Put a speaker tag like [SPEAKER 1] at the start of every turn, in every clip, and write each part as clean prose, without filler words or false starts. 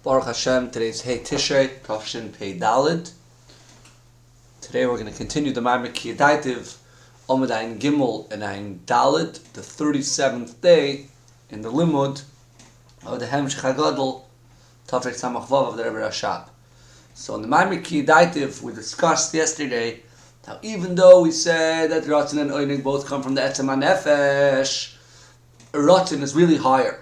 [SPEAKER 1] Baruch Hashem, today's Hey Tishrei, Tafshin Pei Daled. Today we're going to continue the Maamar Yad'ativ, Amud Ein Gimel and Ein Daled, the 37th day in the Limud of the Hemshech Tafshin Samach Vov of the Rebbe Rashab. So in the Maamar Yad'ativ, we discussed yesterday how even though we said that Ratzin and Oynig both come from the Etzem HaNefesh, Ratzin is really higher.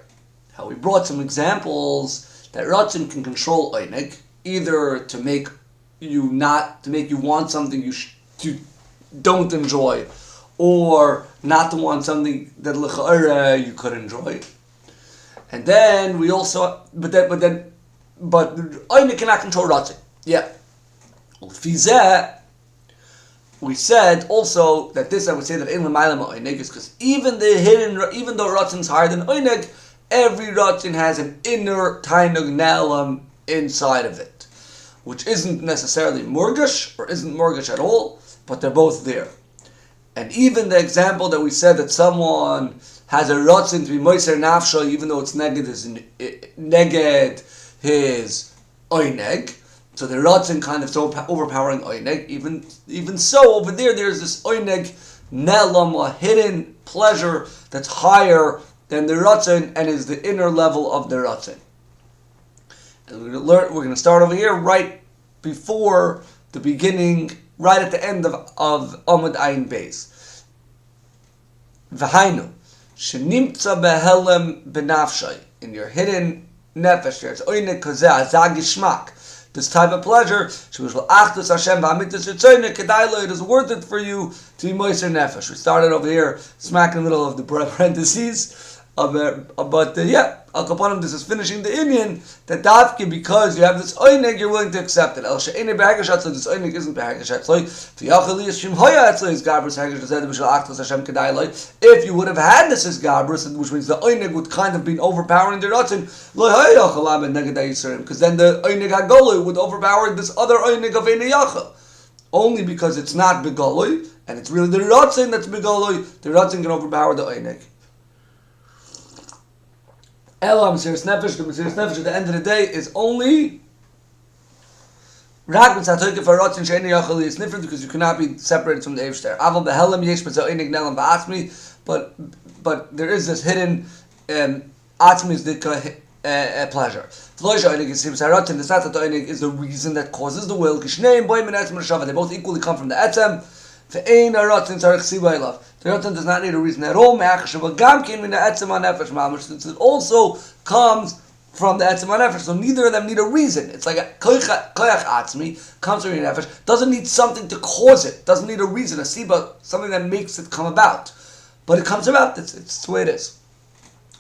[SPEAKER 1] How we brought some examples that Ratzin can control Oynig, either to make you want something you don't enjoy, or not to want something that l'cha'ara you could enjoy. And then we also, but Oynig cannot control Ratzin. Yeah. Well, Fizeh, we said also that this, I would say that in l'mayla Oynig is because even though Ratzin is higher than Oynig, every Ratzin has an inner Tainug Ne'elam inside of it, which isn't necessarily Murgish, or isn't Murgish at all, but they're both there. And even the example that we said that someone has a Ratzin to be Moiser Nafsha, even though it's neged his Oyneg, so the Ratzin kind of overpowering Oyneg, even so, over there's this Oyneg Ne'elam, a hidden pleasure that's higher than the Ratzin and is the inner level of the Ratzin. And we're going to start over here right before the beginning, right at the end of Amud Ayin Beis. V'hainu, shenimtza behelem benafshay, in your hidden nefesh, there's oyne kozeh, azagishmak, this type of pleasure, it is worth it for you to be moiser nefesh. We started over here, smack in the middle of the parentheses, but Al Kapanim, this is finishing the Indian, that Dafki, because you have this Oynig, you're willing to accept it. El She'ene Be'hagashat, so this Oynig isn't Be'hagashat, so V'yachali Yishim Hoya Etzlo is Gabrus Hagashat, Zed B'shal Achtos Hashem Kedai Loi. If you would have had this as Gabrus, which means the Oynig would kind of be overpowering the Ratzin, Loi Hoya Yachal Amen Negadai Yisurim, because then the Oynig HaGoloi would overpower this other Oynig of Eine Yachal. Only because it's not Begoloi, and it's really the Ratzin that's Begoloi, the Ratzin can overpower the Oynig. Ela Mesiras Nefesh, the Mesiras Nefesh at the end of the day is only Rak Mitzatoike for Ratzin She'ene Yachal is different because you cannot be separated from the Eivshter. Aval Behelem Yesh B'Zeh Oynig Ne'elam Ba'atzmi, but there is this hidden Atzmi Zdika pleasure. V'loisha Oynig is Sibs HaRatzin, the Sat Oynig is the reason that causes the will. Kishnei Boim and Etzem Rashava, they both equally come from the Etzem. Ve'ein HaRatzin Tzarech Siba Elav. The Ratzin does not need a reason at all. Since it also comes from the Etzem HaNefesh, so neither of them need a reason. It's like a koyach atzmi comes from your nefesh, doesn't need something to cause it, doesn't need a reason, a siba, something that makes it come about. But it comes about. It's the way it is.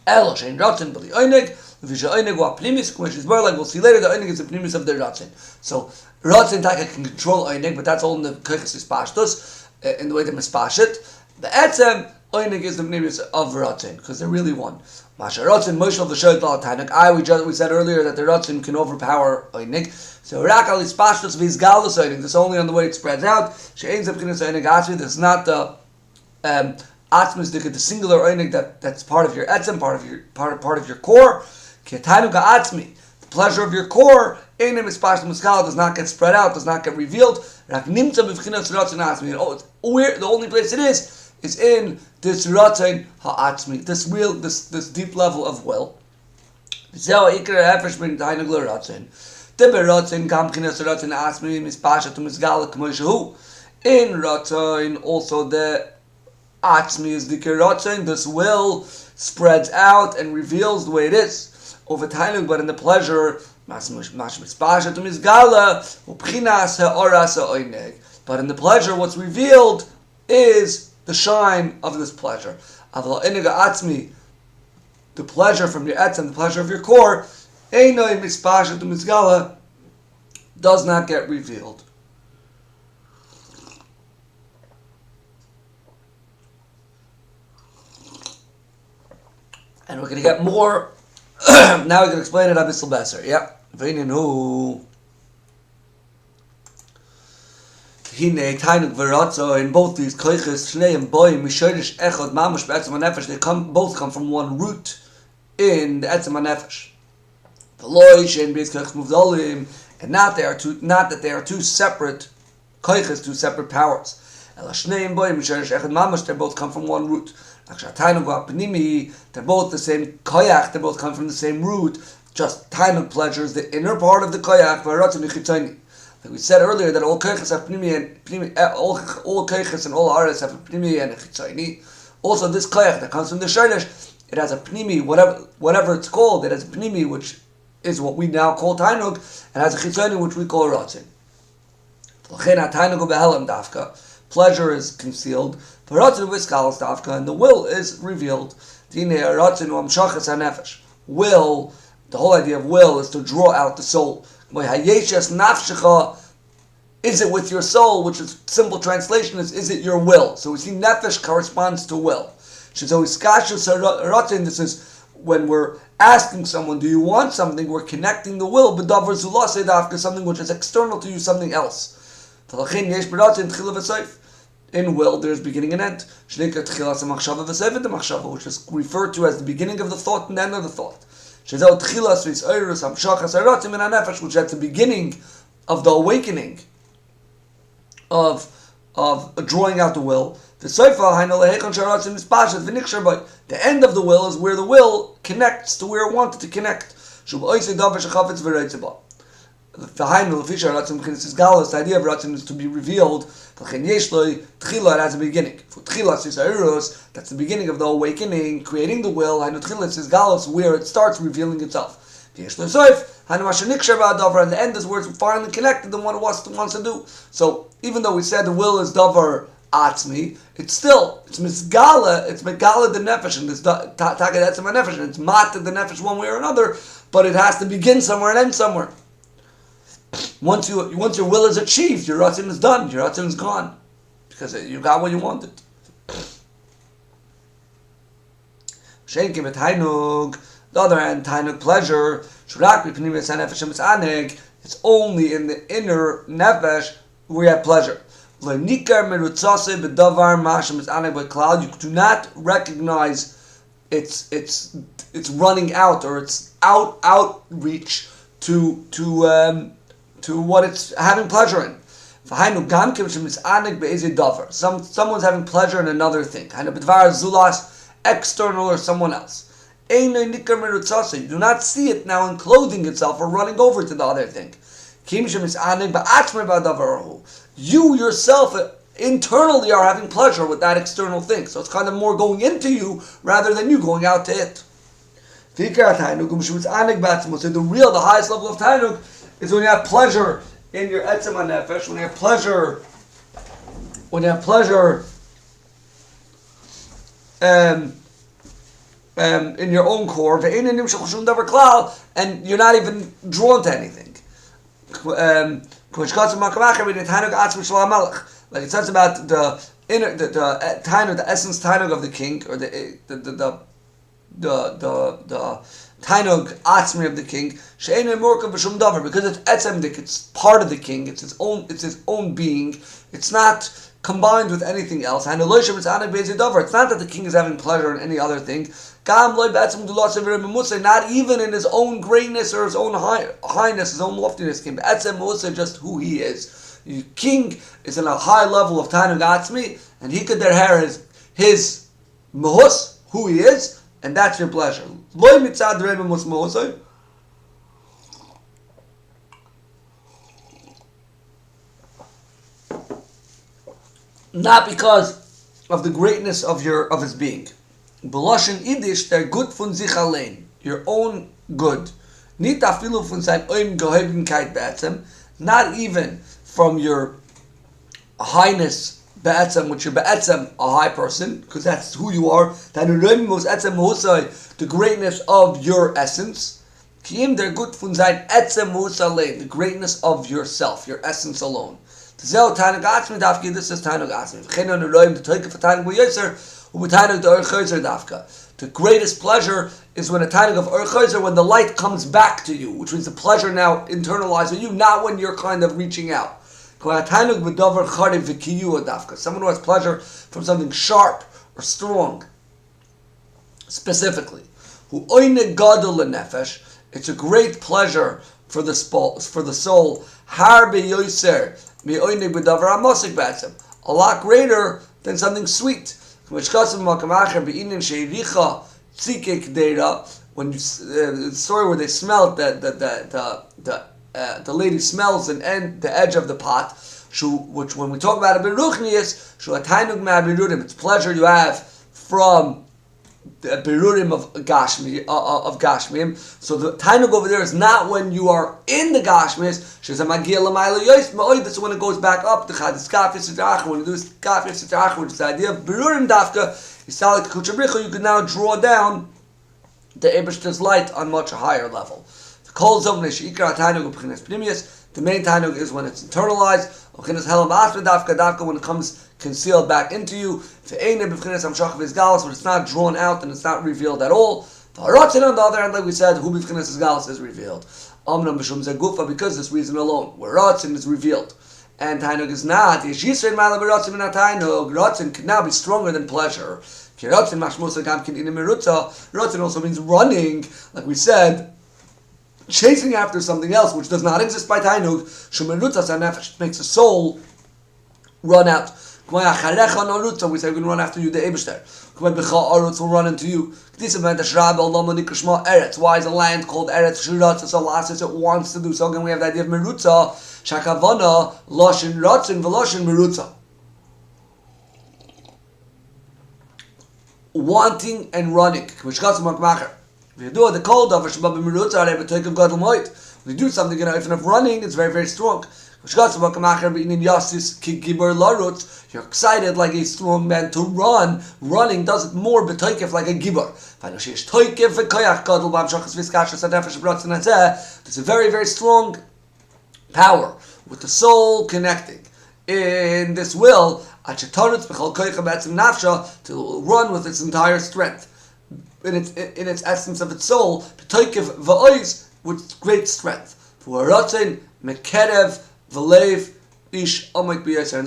[SPEAKER 1] Elo shein Ratzin b'li Oynig, v'she Oynig wa pnimis, which is more like we'll see later. The Oynig is the pnimis of the Ratzin. So Ratzin Taka can control Oynig, but that's all in the koyches ispashtos, in the way they mispash it. The Etzem, Oynig is the pnimis of Ratzin, because they're really one. Masha Ratzin, Moshel v'shoyt al Tainuk. We said earlier that the Ratzin can overpower Oynig. So Rak al ispashtos v'izgalus Oynig. This is only on the way it spreads out. She'ein zepchinas Oynig atzmi. This is not the atzmi, the singular Oynig that's part of your Etzem, part of your core. Ki Tainuk atzmi, the pleasure of your core, Einem ispashtos muskal, does not get spread out, does not get revealed. Rak nimtza b'chinas Ratzin atzmi. The only place it is in this Ratzin ha'atzmi, this will, this deep level of will. Zeh ikar ha'efesh ben Tainug l'Ratzin. Tiber Ratzin gam chinas Ratzin atzmi mispashat u'mizgal k'mo shehu. In Ratzin, also the atzmi is the Ratzin. This will spreads out and reveals the way it is over Tainug, but in the pleasure, mas mispashat u'mizgal u'pchinas ha'oras ha'oyneg. But in the pleasure, what's revealed is the shine of this pleasure. The pleasure from your etzem, the pleasure of your core, does not get revealed. And we're going to get more. Now we can explain it a bit better. Yeah. Hine Tainuk v'Ratzo, in both these koiches, Shneim Boim Mishorish Echad Mamash be'Etzem HaNefesh, both come from one root in the Etzem HaNefesh. And not that they are two separate koiches, two separate powers. They both come from one root. They're both the same koyach, they both come from the same root. Just tainug pleasure is the inner part of the koyach. Like we said earlier, that all koiches have pnimi and all koiches and all aras have a pnimi and a chitzayni. Also, this koyach that comes from the shaynish, it has a pnimi, whatever it's called. It has a pnimi, which is what we now call tainug, and has a chitzayni, which we call ratzin. Pleasure is concealed, and the will is revealed. Will, the whole idea of will is to draw out the soul. Is it with your soul, which is simple translation is it your will? So we see nefesh corresponds to will. This is when we're asking someone, do you want something? We're connecting the will, something which is external to you, something else. In will, there's beginning and end, which is referred to as the beginning of the thought and the end of the thought. Which is at the beginning of the awakening of drawing out the will. The end of the will is where the will connects to where it wanted to connect. The idea of ratzin is to be revealed. It has a beginning. That's the beginning of the awakening, creating the will. Where it starts revealing itself. And the end is where it's finally connected and what it wants to do. So even though we said the will is davar atzmi, it's misgala, it's megala the nefesh, and it's taka etzem nefesh, and it's mata the nefesh one way or another, but it has to begin somewhere and end somewhere. Once your will is achieved, your ratzin is done, your ratzin is gone, because you got what you wanted. The other hand, tainug pleasure, it's only in the inner nefesh where you have pleasure. You do not recognize its running out or its outreach to what it's having pleasure in. Someone's having pleasure in another thing, external or someone else. You do not see it now enclosing itself or running over to the other thing. You yourself internally are having pleasure with that external thing. So it's kind of more going into you rather than you going out to it. The highest level of tainug is when you have pleasure in your etzem nefesh, when you have pleasure in your own core, and you're not even drawn to anything. Like it says about the inner, the tainug, the essence tainug of the king, or the tainug atzmi of the king, because it's etzemdik, it's part of the king, it's his own being. It's not combined with anything else. It's not that the king is having pleasure in any other thing. Not even in his own greatness or his own highness, his own loftiness. Just who he is. The king is in a high level of tainug atzmi, and he could have his mahus, who he is, and that's your pleasure. Not because of the greatness of his being. Beloshen Yiddish, they're good von sich allein, your own good. Nicht afilu von sein Gehobenkeit be'etzem, not even from your highness be'etzem, which you're be'etzem, a high person, because that's who you are. The greatness of your essence. Kiim, they're good von sein etzem allein, the greatness of yourself, your essence alone. This is tainug atzmi. The greatest pleasure is when a tainug of Ur when the light comes back to you, which means the pleasure now internalized in you, not when you're kind of reaching out. Someone who has pleasure from something sharp or strong, specifically. It's a great pleasure for the soul. Har beyoser me'oinig b'davar hamosik b'etzem. A lot greater than something sweet. When you the story where they smelled the lady smells and the edge of the pot, which when we talk about a beruchnius, it's pleasure you have from the berurim of gashmiim. So the tainug over there is not when you are in the gashmius. That's when it goes back up. When you do skafis sitrach, which is the idea of berurim dafka, you can now draw down the Eibishter's light on much higher level. The main tainug is when it's internalized. When it comes concealed back into you, but it's not drawn out and it's not revealed at all. On the other hand, like we said, who is revealed. Because this reason alone, where Ratzin is revealed. And tainug is not. Ratzin can now be stronger than pleasure. Ratzin also means running, like we said, chasing after something else which does not exist by tainug. Makes the soul run out. We say we're going to run after you, the Eibishter. Will run into you. Why is a land called Eretz? It wants to do so. Again, we have the idea of merutza. Shakavana, loshin ratzin, veloshin merutza. Wanting and running. If you do the cold of when you do something of running, it's very, very strong. You're excited like a strong man to run. Running does it more b'toikef like a gibor. There's a very, very strong power with the soul connecting in this will to run with its entire strength. In its essence of its soul, with great strength. And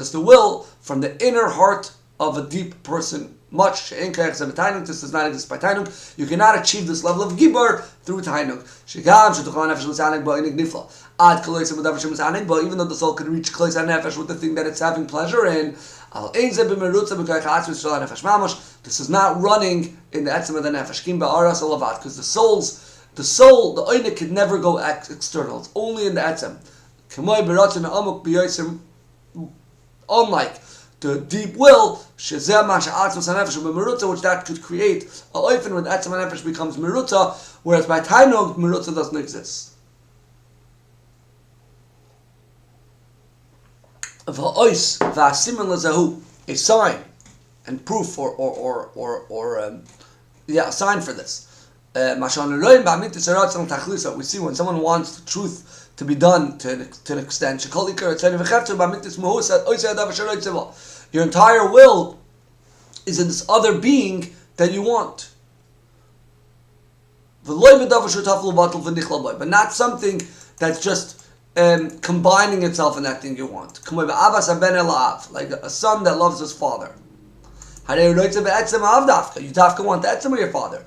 [SPEAKER 1] it's the will from the inner heart of a deep person. Much this does not exist by tainug. You cannot achieve this level of gibor through tainug. But even though the soul could reach klois hanefesh with the thing that it's having pleasure in, this is not running in the etzem of the nefesh, because the soul, the oinik could never go external. It's only in the etzem. Unlike the deep will, which that could create a oifen with etzem and nefesh becomes merutza, whereas by tainug merutza doesn't exist. A sign and proof a sign for this. We see when someone wants the truth to be done to an extent. Your entire will is in this other being that you want. But not something that's just combining itself in that thing you want. Like a son that loves his father. You dafka want the etzem of your father.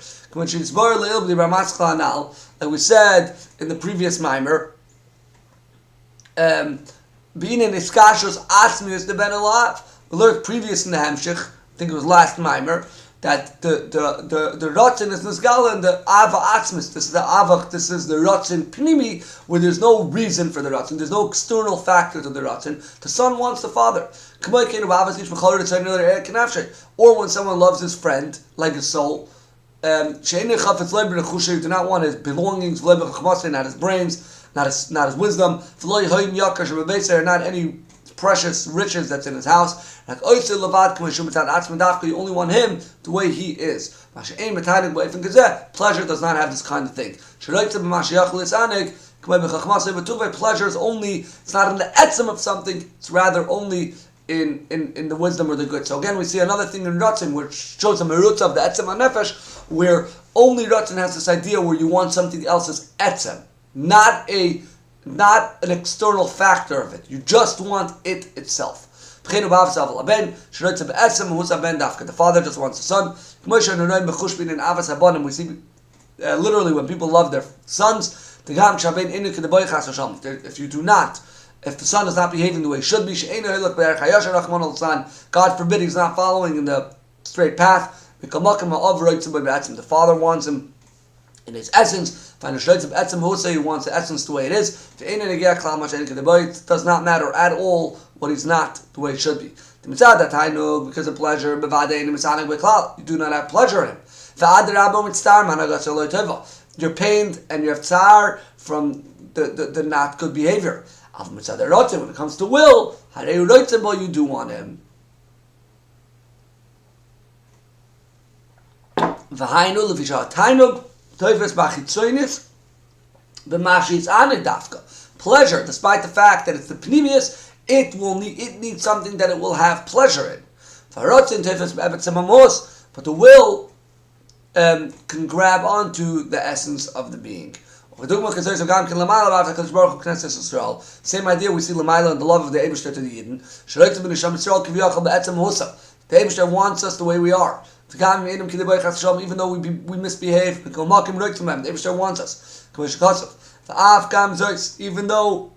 [SPEAKER 1] Like we said in the previous maamer, being in iskashos asmius the ben elav. We learned previous in the Hemshech, I think it was last maamer, that the ratzin is nisgala and the ava atzmis. This is the avach. This is the ratzin pnimi, where there's no reason for the ratzin. There's no external factor to the ratzin. The son wants the father. Or when someone loves his friend, like his soul, you do not want his belongings, not his brains, not his wisdom, not any precious riches that's in his house. You only want him the way he is. Pleasure does not have this kind of thing. Pleasure is only, it's not in the etzem of something, it's rather only in the wisdom or the good. So again, we see another thing in Ratzin, which shows a merutza of the etzem HaNefesh, where only Ratzin has this idea where you want something else's etzem, not an external factor of it. You just want it itself. The father just wants a son. We see literally when people love their sons, if you do not, if the son is not behaving the way he should be, God forbid he's not following in the straight path, the father wants him in his essence, he wants the essence the way it is. It does not matter at all what he's not the way it should be. Because of pleasure, you do not have pleasure in him. You're pained and you have tsar from the not good behavior. When it comes to will, you do want him. Pleasure, despite the fact that it's the pnimius, it needs something that it will have pleasure in. But the will can grab onto the essence of the being. Same idea we see Lamaila and the love of the Eibishter to the Yidden. The Eibishter wants us the way we are. Even though we misbehave, the Eibishter wants us. Even though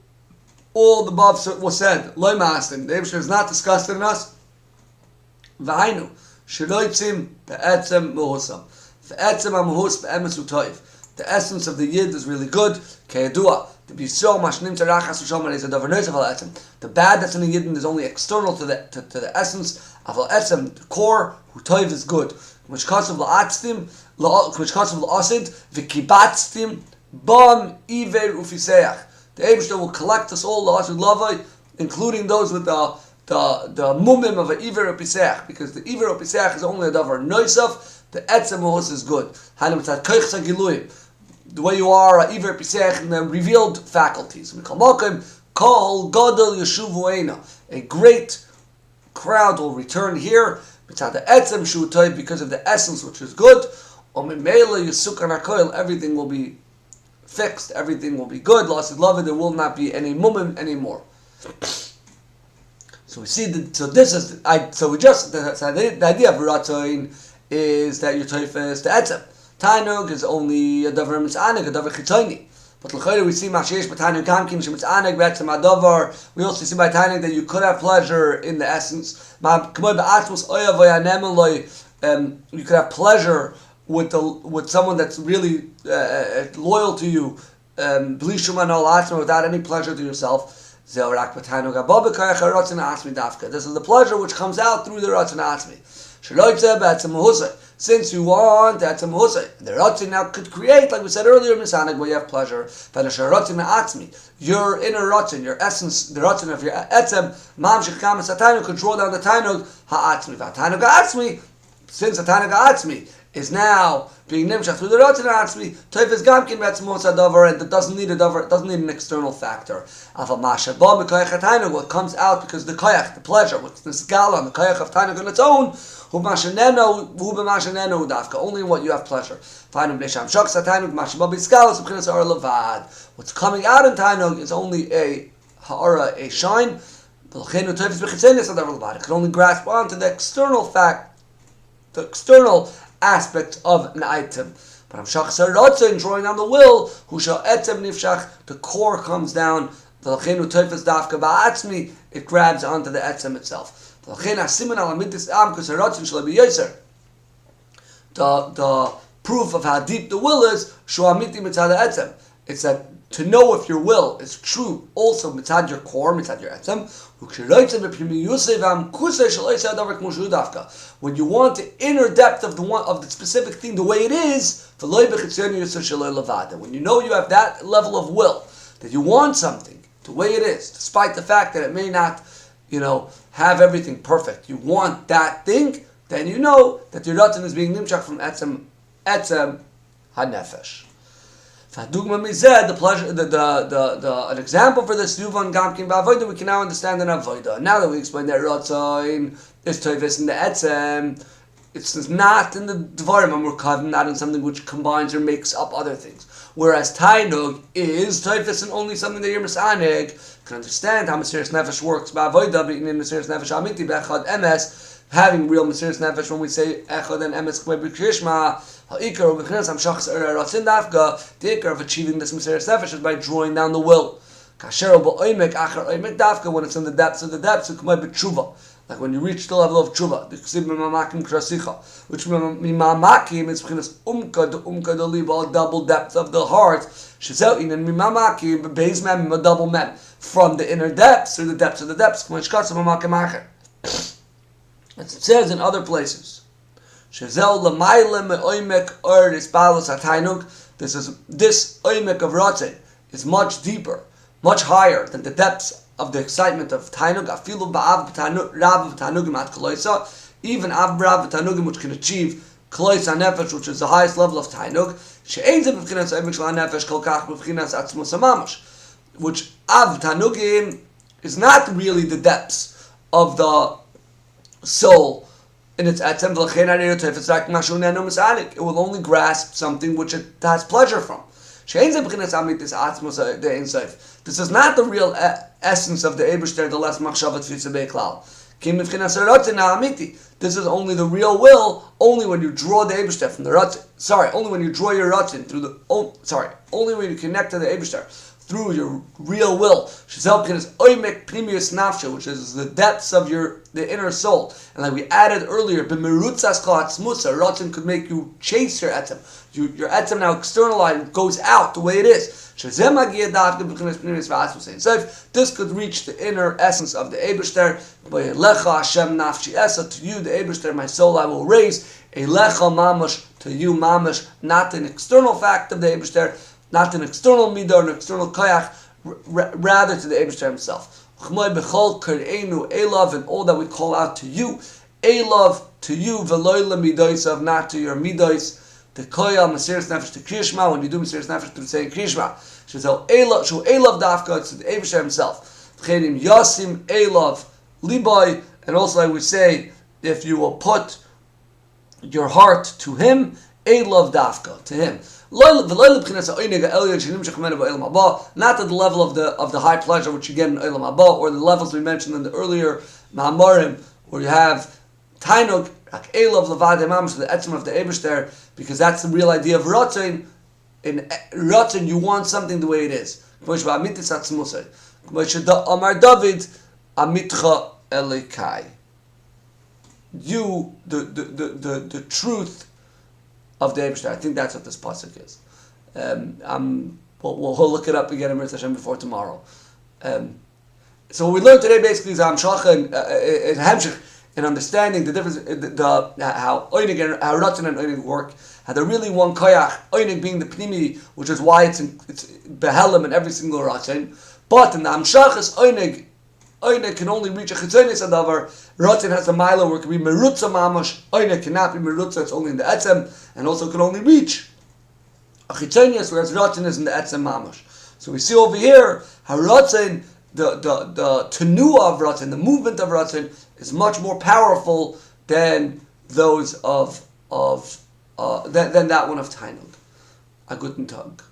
[SPEAKER 1] all the above was said, the Eibishter is not disgusted in us. The essence of the Yid is really good. To be so much the bad that's in the Yid is only external to the essence. The core, who toiv is good. The Eibishter will collect us all, including those with the mumim of an iver upiseach, because the iver upiseach is only a davar noisaf. The etzem mohus is good. The way you are, iver upiseach, in the revealed faculties. A great crowd will return here because of the essence which is good. Everything will be fixed. Everything will be good. There will not be any mumim anymore. So we see that. So this is. The idea of ratzoin is that your teifes the etzem. Tainug is only a davar mitzaneg, a davar chitoni. But l'chayre we see mashiach b'tainug gamkin shemitzaneg be'etzem adavar. We also see by tainug that you could have pleasure in the essence. You could have pleasure with someone that's really loyal to you, without any pleasure to yourself. This is the pleasure which comes out through the Ratzon Atzmi. Since you want the Ratzon now could create, like we said earlier, Misanig, where you have pleasure. Your inner Ratzon, your essence, the Ratzon of your Etzem, could draw down the Tainug Ha'atzmi. Since the Tainug Ha'atzmi is now being nimshach through the Ratzon Atzmi, Teifes Gamkin Betzmos Adavar, and it doesn't need an external factor. What comes out because the koyach, the pleasure, what's the skala, the koyach of Tainug on its own, only what you have pleasure. What's coming out in Tainug is only a ha'ara, a shine. It can only grasp onto the external fact, the external aspect of an item. But Hamshach Sarotzin, drawing down the will, who shall etzem nifshach, the core comes down, it grabs onto the etzem itself. The proof of how deep the will is, it's that to know if your will is true also mitzad your core, mitzad your etzem. When you want the inner depth of the specific thing, the way it is, when you know you have that level of will, that you want something the way it is, despite the fact that it may not, have everything perfect. You want that thing, then you know that your ratzon is being nimshach from etzem hanefesh. The pleasure, an example for this yuvan gamkin ba'avoda, we can now understand in avoda. Now that we explained that ratzon is teifes in the etzem, it's not in the dvarim amurkavim, not in something which combines or makes up other things. Whereas tainug is teifes and only something that you're misanig. You can understand how Mesiras Nefesh works ba'avoda, being in Mesiras Nefesh amiti be'echad emes, having real Mesiras Nefesh when we say echad and emes k'mei b'krishma. Ha'ikar u'b'chinas hamshachas ratzin dafka. The ikar of achieving this Mesiras Nefesh is by drawing down the will. Kasher ba'oimek achar oimek dafka, when it's in the depths of the depths, it could be tshuva. Like when you reach the level of tshuva, the ksiv mimamakim krasicha, which mimamakim is b'chinas umka doliba, double depth of the heart. Shezel in mimamakim beis mem double mem from the inner depths or the depths of the depths. As it says in other places, Shezel l'mayla me'oimek or isbalus hatainug. This oimek of ratzin is much deeper, much higher than the depths of the excitement of tainug. Afilu ba'av rav v'tanugim at koloisa, even av rav v'tanugim, which can achieve koloisa nefesh, which is the highest level of tainug. She'ein ze b'vchinas oimek shel nefesh kol kach b'vchinas atzmos hamamush, which av tanugim is not really the depths of the soul in its etzem v'lechein ha'neirotev. It's like mashu nenu misanik. It will only grasp something which it has pleasure from. This is not the real essence of the Eibishter, the less machshavat fitzabei klal. This is only the real will, only when you draw the Eibishter from the ratzin. Only when you draw your ratzin through the. Only when you connect to the Eibishter through your real will, which is the depths of the inner soul. And like we added earlier, ratzin could make you chase your etzem. Your etzem now externalized goes out the way it is. This could reach the inner essence of the Eibishter. To you, the Eibishter, my soul I will raise. Elecha mamash, to you mamash, not an external fact of the Eibishter, not an external midah, an external koyach, rather to the Eibishter himself. And all that we call out to you, Elav, to you, v'loy midoisav, not to your midois. The koyal Mesiras Nefesh to Kriyishma, when you do Mesiras Nefesh through saying Kriyishma, shu Elav dafka, it's to the Eibishter himself. V'chedim yasim Elav liboy, and also I would say, if you will put your heart to him, Elav dafka, to him. Not at the level of the high pleasure which you get in Olam Haba, or the levels we mentioned in the earlier Ma'amarim, where you have Tainug, Elav Levadei Mamash, the etzem of the Eibishter, because that's the real idea of Ratzin. In Ratzin, you want something the way it is. Amar David, Amitcha Elikai. You, the truth of the Eibishter. I think that's what this pasuk is. We'll look it up again in Mitzvah Hashem before tomorrow. So what we learned today basically is Hamshach and Hemshech, in understanding the difference, how Oinig and how Ratzin and Oinig work, how they're really one koyach, Oinig being the Pnimi, which is why it's Behelim in every single Ratzin, but in the Hamshach is Oinig can only reach a Chitzonis Adavar. Ratzin has a mila where it can be Merutza Mamash. Oinig cannot be Merutza, it's only in the Etzem, and also can only reach a Chitzonis, whereas Ratzin is in the Etzem Mamash. So we see over here how Ratzin, the Tenua of Ratzin, the movement of Ratzin, is much more powerful than those than that one of Tainug. A guten Tag.